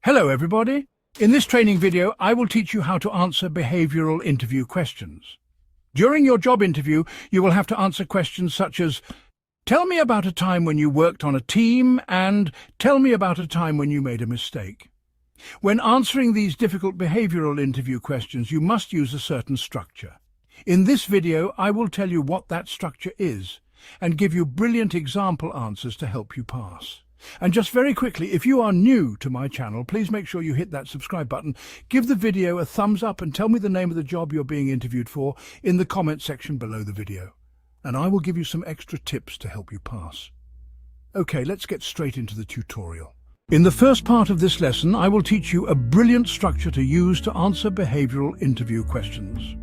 Hello everybody. In this training video, I will teach you how to answer behavioural interview questions. During your job interview, you will have to answer questions such as, tell me about a time when you worked on a team, and tell me about a time when you made a mistake. When answering these difficult behavioural interview questions, you must use a certain structure. In this video, I will tell you what that structure is and give you brilliant example answers to help you pass. And just very quickly, if you are new to my channel, please make sure you hit that subscribe button, give the video a thumbs up and tell me the name of the job you're being interviewed for in the comment section below the video. And I will give you some extra tips to help you pass. Okay, let's get straight into the tutorial. In the first part of this lesson, I will teach you a brilliant structure to use to answer behavioural interview questions.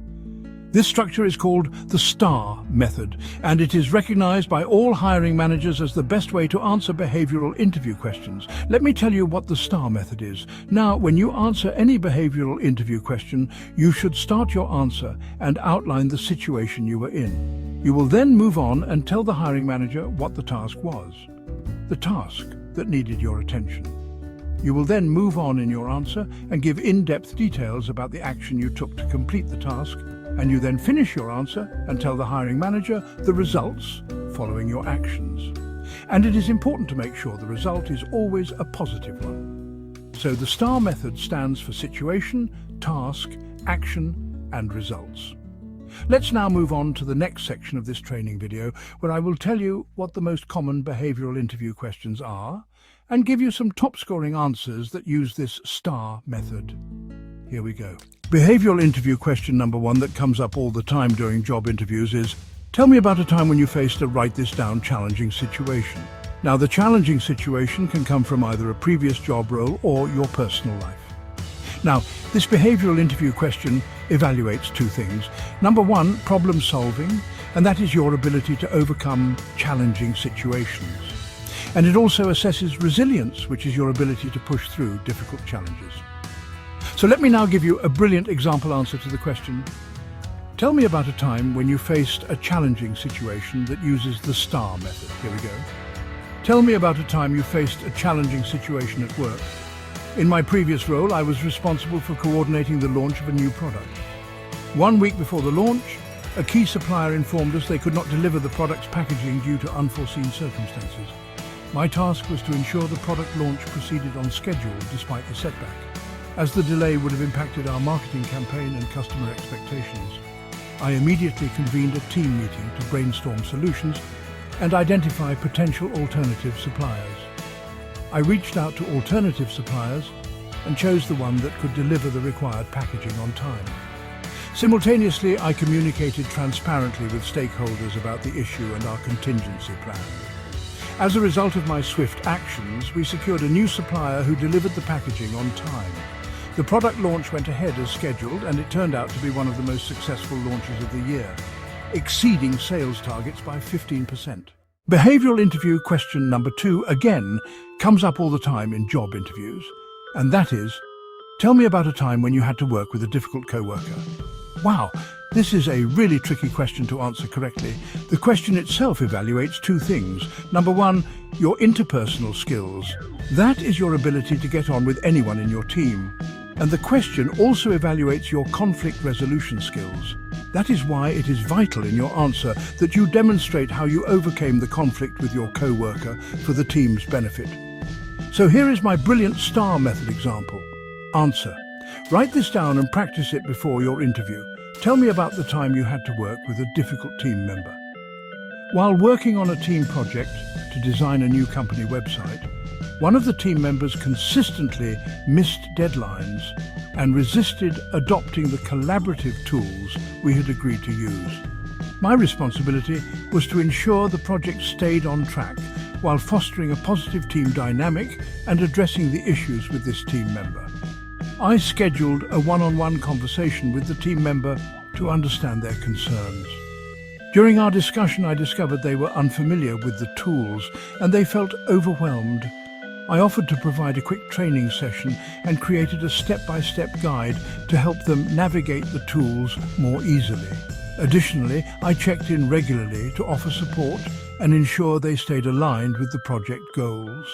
This structure is called the STAR method, and it is recognized by all hiring managers as the best way to answer behavioral interview questions. Let me tell you what the STAR method is. Now, when you answer any behavioral interview question, you should start your answer and outline the situation you were in. You will then move on and tell the hiring manager what the task was, the task that needed your attention. You will then move on in your answer and give in-depth details about the action you took to complete the task, and you then finish your answer and tell the hiring manager the results following your actions. And it is important to make sure the result is always a positive one. So the STAR method stands for situation, task, action, and results. Let's now move on to the next section of this training video, where I will tell you what the most common behavioral interview questions are and give you some top-scoring answers that use this STAR method. Here we go. Behavioural interview question number 1 that comes up all the time during job interviews is, tell me about a time when you faced a write-this-down challenging situation. Now, the challenging situation can come from either a previous job role or your personal life. Now, this behavioural interview question evaluates two things. Number 1, problem solving, and that is your ability to overcome challenging situations. And it also assesses resilience, which is your ability to push through difficult challenges. So let me now give you a brilliant example answer to the question. Tell me about a time when you faced a challenging situation that uses the STAR method. Here we go. Tell me about a time you faced a challenging situation at work. In my previous role, I was responsible for coordinating the launch of a new product. 1 week before the launch, a key supplier informed us they could not deliver the product's packaging due to unforeseen circumstances. My task was to ensure the product launch proceeded on schedule despite the setback, as the delay would have impacted our marketing campaign and customer expectations. I immediately convened a team meeting to brainstorm solutions and identify potential alternative suppliers. I reached out to alternative suppliers and chose the one that could deliver the required packaging on time. Simultaneously, I communicated transparently with stakeholders about the issue and our contingency plan. As a result of my swift actions, we secured a new supplier who delivered the packaging on time. The product launch went ahead as scheduled, and it turned out to be one of the most successful launches of the year, exceeding sales targets by 15%. Behavioural interview question number 2, again, comes up all the time in job interviews, and that is, tell me about a time when you had to work with a difficult coworker. Wow, this is a really tricky question to answer correctly. The question itself evaluates two things. Number 1, your interpersonal skills. That is your ability to get on with anyone in your team. And the question also evaluates your conflict resolution skills. That is why it is vital in your answer that you demonstrate how you overcame the conflict with your co-worker for the team's benefit. So here is my brilliant STAR method example. Answer. Write this down and practice it before your interview. Tell me about the time you had to work with a difficult team member. While working on a team project to design a new company website, one of the team members consistently missed deadlines and resisted adopting the collaborative tools we had agreed to use. My responsibility was to ensure the project stayed on track while fostering a positive team dynamic and addressing the issues with this team member. I scheduled a one-on-one conversation with the team member to understand their concerns. During our discussion, I discovered they were unfamiliar with the tools and they felt overwhelmed. I offered to provide a quick training session and created a step-by-step guide to help them navigate the tools more easily. Additionally, I checked in regularly to offer support and ensure they stayed aligned with the project goals.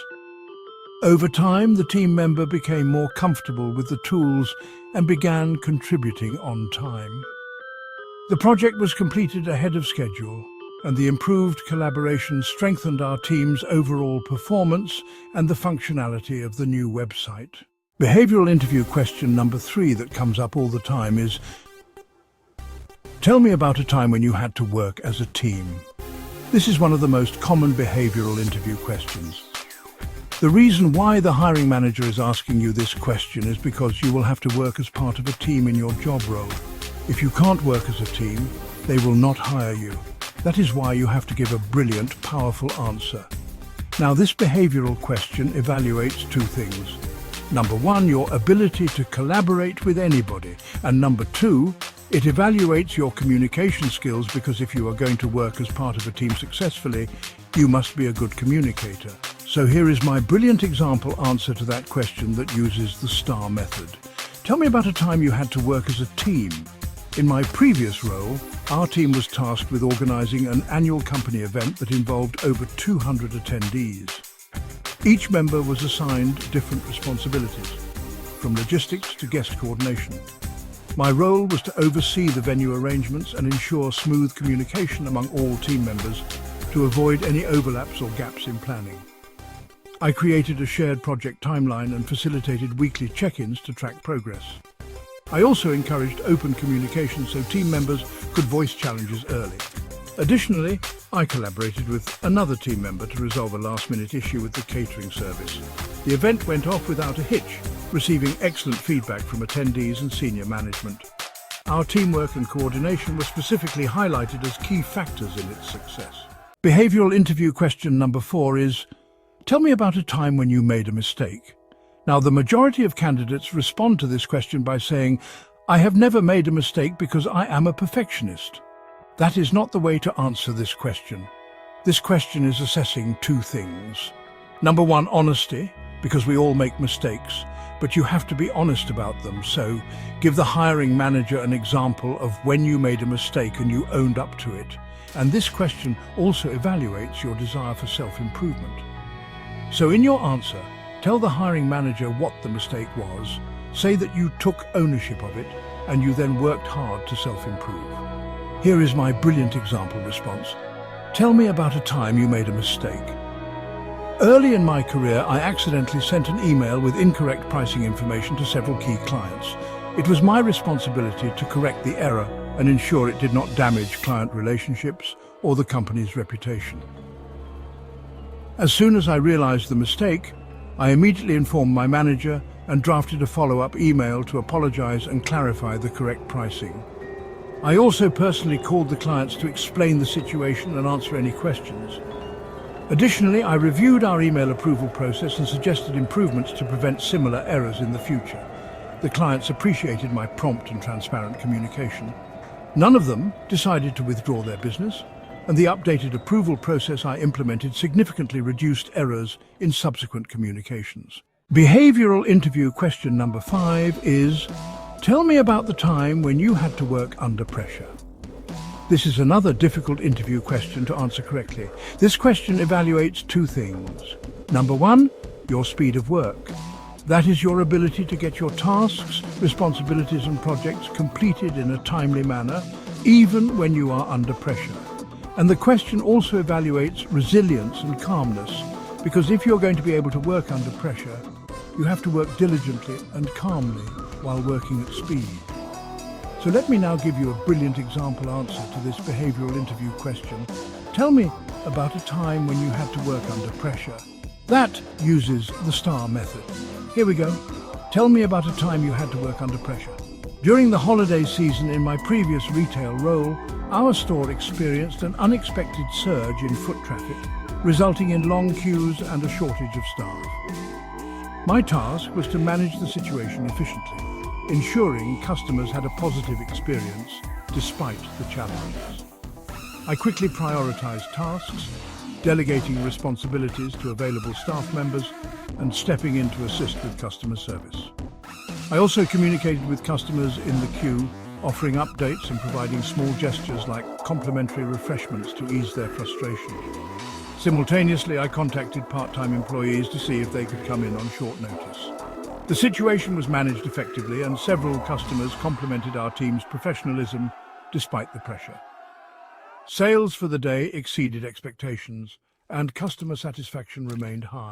Over time, the team member became more comfortable with the tools and began contributing on time. The project was completed ahead of schedule, and the improved collaboration strengthened our team's overall performance and the functionality of the new website. Behavioral interview question number 3 that comes up all the time is, tell me about a time when you had to work as a team. This is one of the most common behavioral interview questions. The reason why the hiring manager is asking you this question is because you will have to work as part of a team in your job role. If you can't work as a team, they will not hire you. That is why you have to give a brilliant, powerful answer. Now, this behavioral question evaluates 2 things. Number 1, your ability to collaborate with anybody. And number 2, it evaluates your communication skills, because if you are going to work as part of a team successfully, you must be a good communicator. So here is my brilliant example answer to that question that uses the STAR method. Tell me about a time you had to work as a team. In my previous role, our team was tasked with organizing an annual company event that involved over 200 attendees. Each member was assigned different responsibilities, from logistics to guest coordination. My role was to oversee the venue arrangements and ensure smooth communication among all team members to avoid any overlaps or gaps in planning. I created a shared project timeline and facilitated weekly check-ins to track progress. I also encouraged open communication so team members could voice challenges early. Additionally, I collaborated with another team member to resolve a last-minute issue with the catering service. The event went off without a hitch, receiving excellent feedback from attendees and senior management. Our teamwork and coordination were specifically highlighted as key factors in its success. Behavioral interview question number 4 is, tell me about a time when you made a mistake. Now, the majority of candidates respond to this question by saying, I have never made a mistake because I am a perfectionist. That is not the way to answer this question. This question is assessing 2 things. Number 1, honesty, because we all make mistakes, but you have to be honest about them. So give the hiring manager an example of when you made a mistake and you owned up to it. And this question also evaluates your desire for self-improvement. So in your answer, tell the hiring manager what the mistake was, say that you took ownership of it, and you then worked hard to self-improve. Here is my brilliant example response. Tell me about a time you made a mistake. Early in my career, I accidentally sent an email with incorrect pricing information to several key clients. It was my responsibility to correct the error and ensure it did not damage client relationships or the company's reputation. As soon as I realized the mistake, I immediately informed my manager and drafted a follow-up email to apologize and clarify the correct pricing. I also personally called the clients to explain the situation and answer any questions. Additionally, I reviewed our email approval process and suggested improvements to prevent similar errors in the future. The clients appreciated my prompt and transparent communication. None of them decided to withdraw their business, and the updated approval process I implemented significantly reduced errors in subsequent communications. Behavioral interview question number 5 is, tell me about the time when you had to work under pressure. This is another difficult interview question to answer correctly. This question evaluates 2 things. Number 1, your speed of work. That is your ability to get your tasks, responsibilities and projects completed in a timely manner, even when you are under pressure. And the question also evaluates resilience and calmness, because if you're going to be able to work under pressure, you have to work diligently and calmly while working at speed. So let me now give you a brilliant example answer to this behavioral interview question. Tell me about a time when you had to work under pressure. That uses the STAR method. Here we go. Tell me about a time you had to work under pressure. During the holiday season in my previous retail role, our store experienced an unexpected surge in foot traffic, resulting in long queues and a shortage of staff. My task was to manage the situation efficiently, ensuring customers had a positive experience despite the challenges. I quickly prioritized tasks, delegating responsibilities to available staff members and stepping in to assist with customer service. I also communicated with customers in the queue, offering updates and providing small gestures like complimentary refreshments to ease their frustration. Simultaneously, I contacted part-time employees to see if they could come in on short notice. The situation was managed effectively, and several customers complimented our team's professionalism despite the pressure. Sales for the day exceeded expectations, and customer satisfaction remained high.